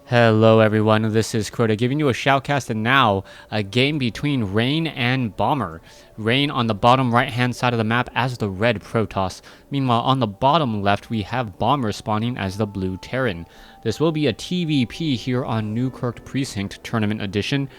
Hello everyone, this is Crota giving you a shoutcast, and now a game between Rain and Bomber. Rain on the bottom right hand side of the map as the red Protoss. Meanwhile on the bottom left we have Bomber spawning as the blue Terran. This will be a TVP here on Newkirk Precinct Tournament Edition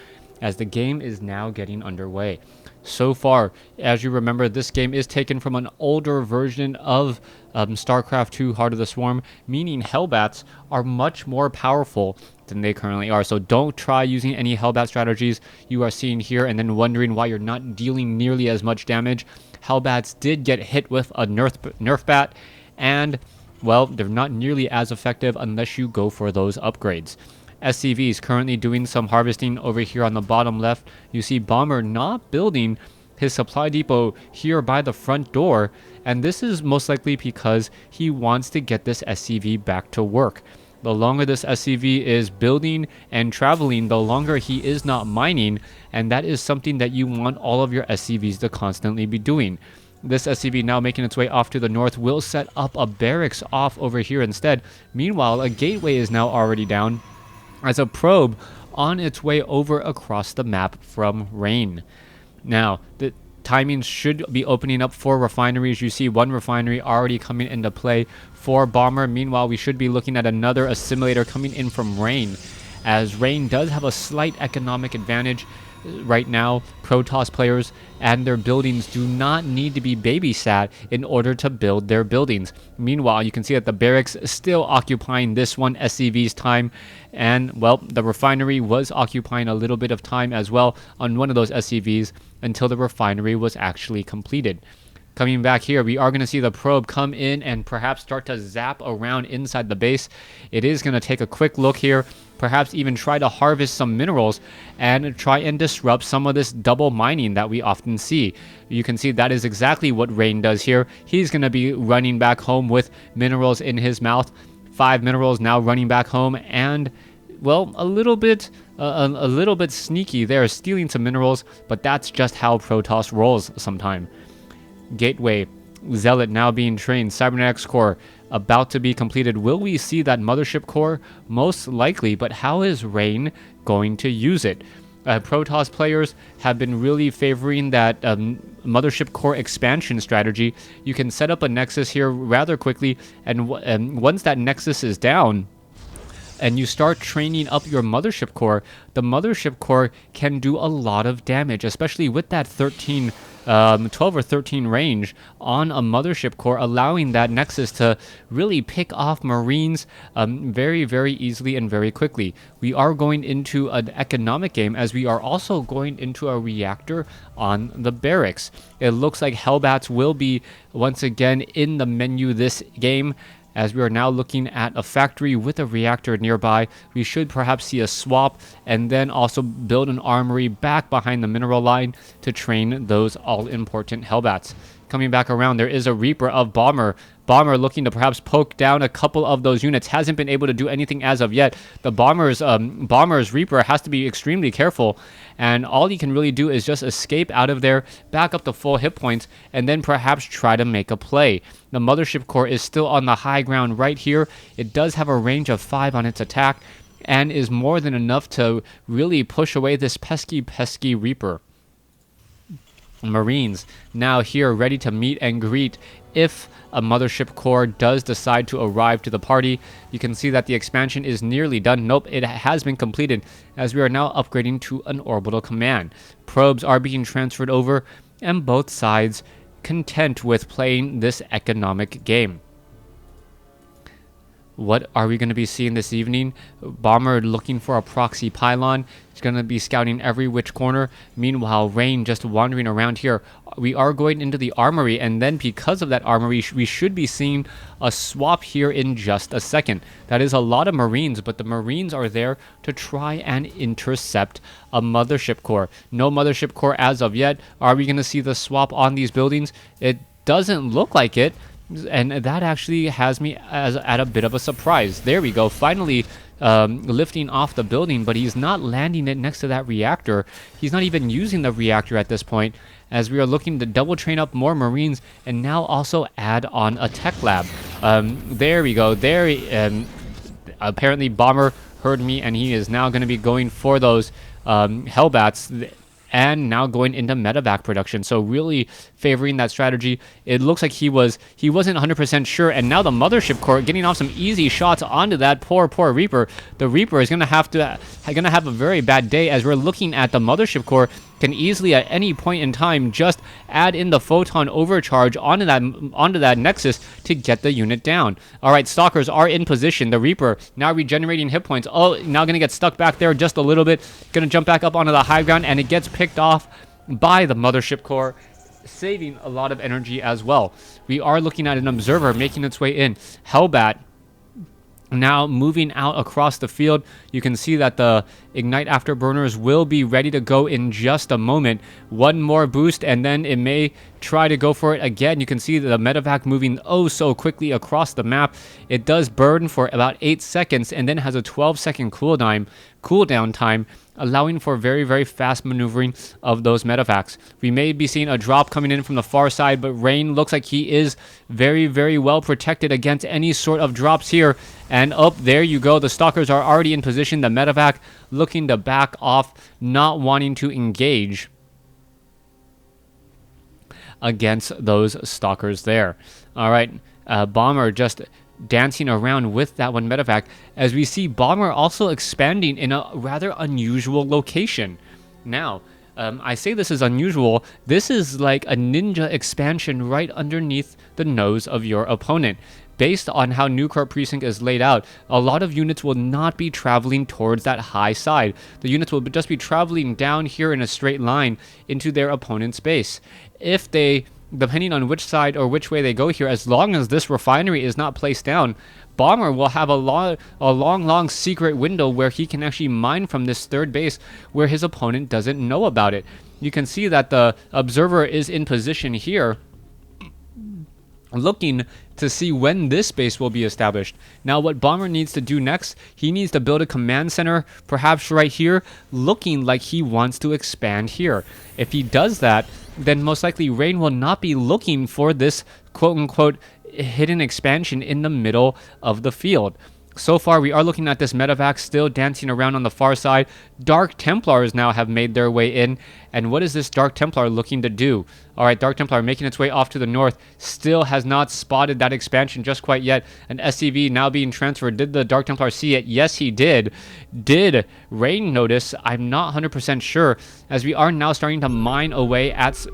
as the game is now getting underway. So far, as you remember, this game is taken from an older version of StarCraft 2 Heart of the Swarm, meaning Hellbats are much more powerful than they currently are. So don't try using any Hellbat strategies you are seeing here and then wondering why you're not dealing nearly as much damage. Hellbats did get hit with a nerf bat, and, well, they're not nearly as effective unless you go for those upgrades. SCV is currently doing some harvesting over here on the bottom left. You see Bomber not building his supply depot here by the front door, and this is most likely because he wants to get this SCV back to work. The longer this SCV is building and traveling, the longer he is not mining, and that is something that you want all of your SCVs to constantly be doing. This SCV now making its way off to the north will set up a barracks off over here instead. Meanwhile, a gateway is now already down as a probe on its way over across the map from Rain. Now, the timing should be opening up for refineries. You see one refinery already coming into play for Bomber. Meanwhile, we should be looking at another assimilator coming in from Rain, as Rain does have a slight economic advantage right now. Protoss players and their buildings do not need to be babysat in order to build their buildings. Meanwhile, you can see that the barracks is still occupying this one SCV's time, and, well, the refinery was occupying a little bit of time as well on one of those SCVs until the refinery was actually completed. Coming back here, we are going to see the probe come in and perhaps start to zap around inside the base. It is going to take a quick look here, perhaps even try to harvest some minerals and try and disrupt some of this double mining that we often see. You can see that is exactly what Rain does here. He's going to be running back home with minerals in his mouth. 5 minerals now running back home, and, well, a little bit sneaky there, stealing some minerals, but that's just how Protoss rolls sometime. Gateway, Zealot now being trained, Cybernetics core about to be completed. Will we see that mothership core? Most likely, but how is Rain going to use it? Protoss players have been really favoring that mothership core expansion strategy. You can set up a nexus here rather quickly, and once that nexus is down and you start training up your mothership core, the mothership core can do a lot of damage, especially with that 12 or 13 range on a mothership core, allowing that nexus to really pick off Marines very, very easily and very quickly. We are going into an economic game, as we are also going into a reactor on the barracks. It looks like Hellbats will be once again in the menu this game, as we are now looking at a factory with a reactor nearby. We should perhaps see a swap and then also build an armory back behind the mineral line to train those all-important Hellbats. Coming back around, there is a Reaper of Bomber. Bomber looking to perhaps poke down a couple of those units. Hasn't been able to do anything as of yet. The Bomber's Reaper has to be extremely careful, and all he can really do is just escape out of there, back up to full hit points, and then perhaps try to make a play. The mothership core is still on the high ground right here. It does have a range of 5 on its attack, and is more than enough to really push away this pesky Reaper. Marines now here ready to meet and greet if a mothership core does decide to arrive to the party. You can see that the expansion is nearly done. Nope, it has been completed, as we are now upgrading to an orbital command. Probes are being transferred over, and both sides content with playing this economic game. What are we going to be seeing this evening? Bomber looking for a proxy pylon. He's going to be scouting every which corner. Meanwhile, Rain just wandering around here. We are going into the armory, and then because of that armory, we should be seeing a swap here in just a second. That is a lot of Marines, but the Marines are there to try and intercept a mothership core. No mothership core as of yet. Are we going to see the swap on these buildings? It doesn't look like it. And that actually has me at a bit of a surprise. There we go, finally lifting off the building, but he's not landing it next to that reactor. He's not even using the reactor at this point, as we are looking to double train up more Marines and now also add on a tech lab. There we go. apparently Bomber heard me, and he is now going to be going for those Hellbats, and now going into medevac production. So really favoring that strategy. It looks like he wasn't 100% sure, and now the Mothership Core getting off some easy shots onto that poor Reaper. The Reaper is going to have a very bad day, as we're looking at the Mothership Core can easily at any point in time just add in the photon overcharge onto that Nexus to get the unit down. All right, Stalkers are in position. The Reaper now regenerating hit points. Oh, now going to get stuck back there just a little bit. Going to jump back up onto the high ground, and it gets picked off by the Mothership Core, saving a lot of energy as well. We are looking at an Observer making its way in. Hellbat now moving out across the field. You can see that the Ignite Afterburners will be ready to go in just a moment. One more boost, and then it may try to go for it again. You can see the medevac moving oh so quickly across the map. It does burn for about 8 seconds, and then has a 12-second cooldown time, allowing for very, very fast maneuvering of those medevacs. We may be seeing a drop coming in from the far side, but Rain looks like he is very, very well protected against any sort of drops here. And up there you go. The Stalkers are already in position. The medevac looking to back off, not wanting to engage against those Stalkers there. All right, Bomber just dancing around with that one medevac, as we see Bomber also expanding in a rather unusual location. Now, I say this is unusual. This is like a ninja expansion right underneath the nose of your opponent. Based on how Newcourt Precinct is laid out, a lot of units will not be traveling towards that high side. The units will just be traveling down here in a straight line into their opponent's base. If they, depending on which side or which way they go here, as long as this refinery is not placed down, Bomber will have a long secret window where he can actually mine from this third base where his opponent doesn't know about it. You can see that the Observer is in position here, looking to see when this base will be established. Now what Bomber needs to do next, he needs to build a command center, perhaps right here, looking like he wants to expand here. If he does that, then most likely Rain will not be looking for this quote-unquote hidden expansion in the middle of the field. So far, we are looking at this medevac still dancing around on the far side. Dark Templars now have made their way in. And what is this Dark Templar looking to do? All right, Dark Templar making its way off to the north. Still has not spotted that expansion just quite yet. An SCV now being transferred. Did the Dark Templar see it? Yes, he did. Did Rain notice? I'm not 100% sure, as we are now starting to mine away at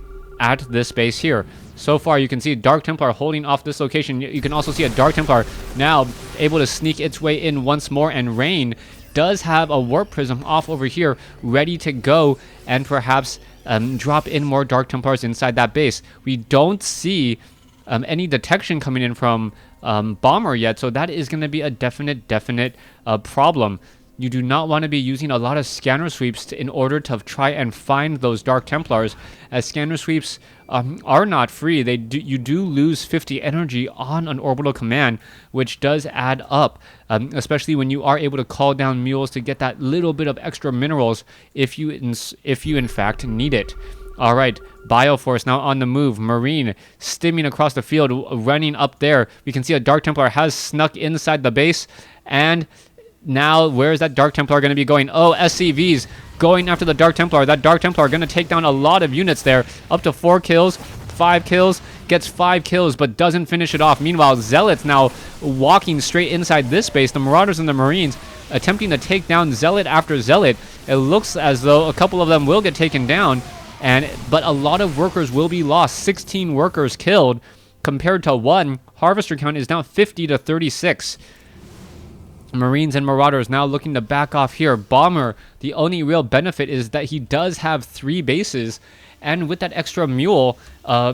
this base here. So far, you can see Dark Templar holding off this location. You can also see a Dark Templar now able to sneak its way in once more, and Rain does have a Warp Prism off over here, ready to go, and perhaps drop in more Dark Templars inside that base. We don't see any detection coming in from Bomber yet, so that is going to be a definite problem. You do not want to be using a lot of scanner sweeps in order to try and find those Dark Templars, as scanner sweeps are not free. You do lose 50 energy on an orbital command, which does add up, especially when you are able to call down mules to get that little bit of extra minerals if you in fact need it. All right, Bioforce now on the move. Marine stimming across the field, running up there. We can see a Dark Templar has snuck inside the base, and now, where is that Dark Templar going to be going? Oh, SCVs going after the Dark Templar. That Dark Templar going to take down a lot of units there. Up to 4 kills, 5 kills, gets 5 kills, but doesn't finish it off. Meanwhile, Zealots now walking straight inside this base. The Marauders and the Marines attempting to take down Zealot after Zealot. It looks as though a couple of them will get taken down, but a lot of workers will be lost. 16 workers killed compared to 1. Harvester count is now 50 to 36. Marines and Marauders now looking to back off here. Bomber, the only real benefit is that he does have 3 bases, and with that extra mule,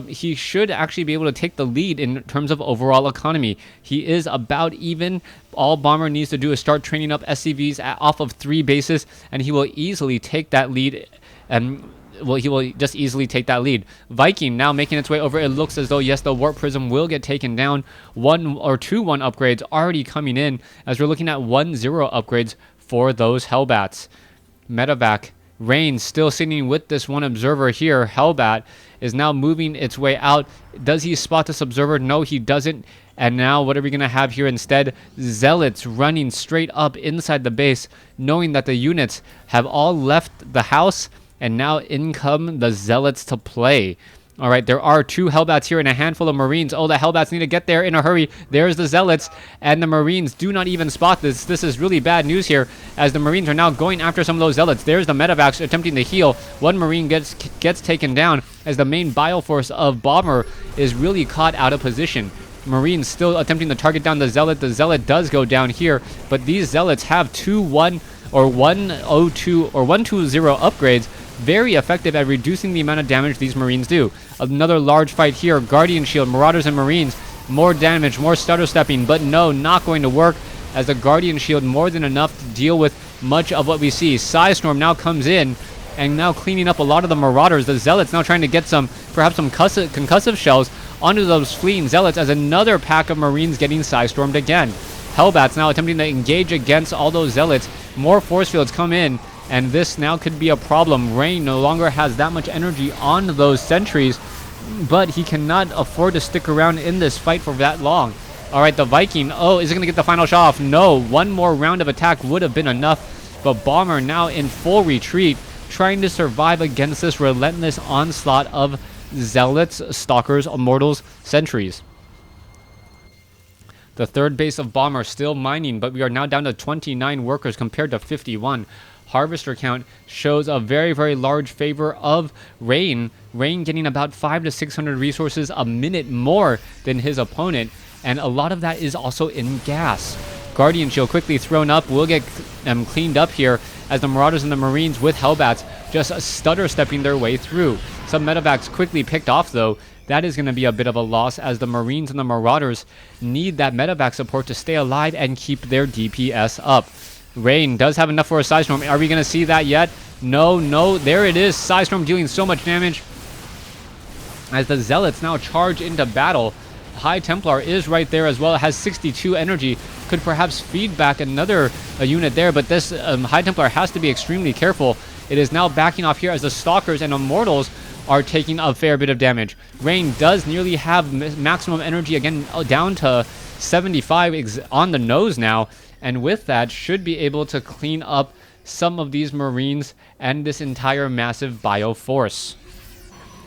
he should actually be able to take the lead in terms of overall economy. He is about even. All Bomber needs to do is start training up SCVs off of 3 bases, and he will easily take that lead. He will just easily take that lead. Viking now making its way over. It looks as though, yes, the Warp Prism will get taken down. 1 or 2 1 upgrades already coming in, as we're looking at 1-0 upgrades for those Hellbats. Medevac. Rain still sitting with this one Observer here. Hellbat is now moving its way out. Does he spot this Observer? No, he doesn't. And now what are we going to have here instead? Zealots running straight up inside the base, knowing that the units have all left the house, and now in come the Zealots to play. All right, there are 2 Hellbats here and a handful of Marines. Oh, the Hellbats need to get there in a hurry. There's the Zealots, and the Marines do not even spot this. This is really bad news here, as the Marines are now going after some of those Zealots. There's the Medivacs attempting to heal. One Marine gets taken down, as the main Bioforce of Bomber is really caught out of position. Marines still attempting to target down the Zealot. The Zealot does go down here, but these Zealots have 120 upgrades, very effective at reducing the amount of damage these Marines do. Another large fight here. Guardian Shield, Marauders and Marines. More damage, more stutter stepping, but no, not going to work, as the Guardian Shield more than enough to deal with much of what we see. Psystorm now comes in and now cleaning up a lot of the Marauders. The Zealots now trying to get perhaps some concussive shells onto those fleeing Zealots, as another pack of Marines getting Psystormed again. Hellbats now attempting to engage against all those Zealots. More force fields come in, and this now could be a problem. Rain no longer has that much energy on those sentries, but he cannot afford to stick around in this fight for that long. All right, the Viking. Oh, is it going to get the final shot off? No, one more round of attack would have been enough, but Bomber now in full retreat, trying to survive against this relentless onslaught of Zealots, Stalkers, Immortals, Sentries. The third base of Bomber still mining, but we are now down to 29 workers compared to 51. Harvester count shows a very, very large favor of Rain. Rain getting about 500 to 600 resources a minute more than his opponent, and a lot of that is also in gas. Guardian Shield quickly thrown up, will get cleaned up here, as the Marauders and the Marines with Hellbats just stutter stepping their way through. Some Medivacs quickly picked off though. That is going to be a bit of a loss, as the Marines and the Marauders need that Medivac support to stay alive and keep their DPS up. Rain does have enough for a Psystorm. Are we going to see that yet? No. There it is. Psystorm dealing so much damage, as the Zealots now charge into battle. High Templar is right there as well. It has 62 energy. Could perhaps feed back another unit there, but this High Templar has to be extremely careful. It is now backing off here, as the Stalkers and Immortals are taking a fair bit of damage. Rain does nearly have maximum energy again, down to 75 on the nose now, and with that should be able to clean up some of these Marines and this entire massive Bioforce.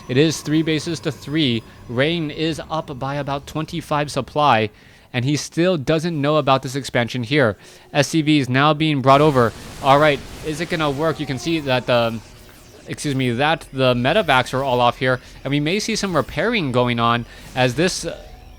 It is 3 bases to 3. Rain is up by about 25 supply, and he still doesn't know about this expansion here. SCV is now being brought over. All right, is it gonna work? You can see that the Medivacs are all off here, and we may see some repairing going on, as this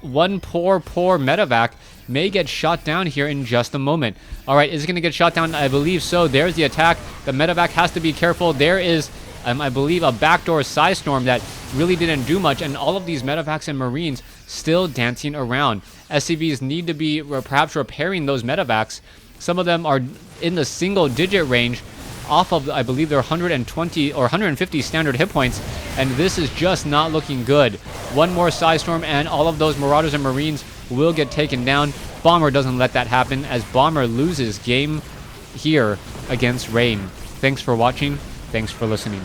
one poor Medivac may get shot down here in just a moment. All right, is it going to get shot down? I believe so. There's the attack. The Medivac has to be careful. There is, I believe, a backdoor Psystorm that really didn't do much, and all of these Medivacs and Marines still dancing around. SCVs need to be perhaps repairing those Medivacs. Some of them are in the single-digit range, off of, I believe, their 120 or 150 standard hit points, and this is just not looking good. One more Psystorm and all of those Marauders and Marines will get taken down. Bomber doesn't let that happen, as Bomber loses game here against Rain. Thanks for watching. Thanks for listening.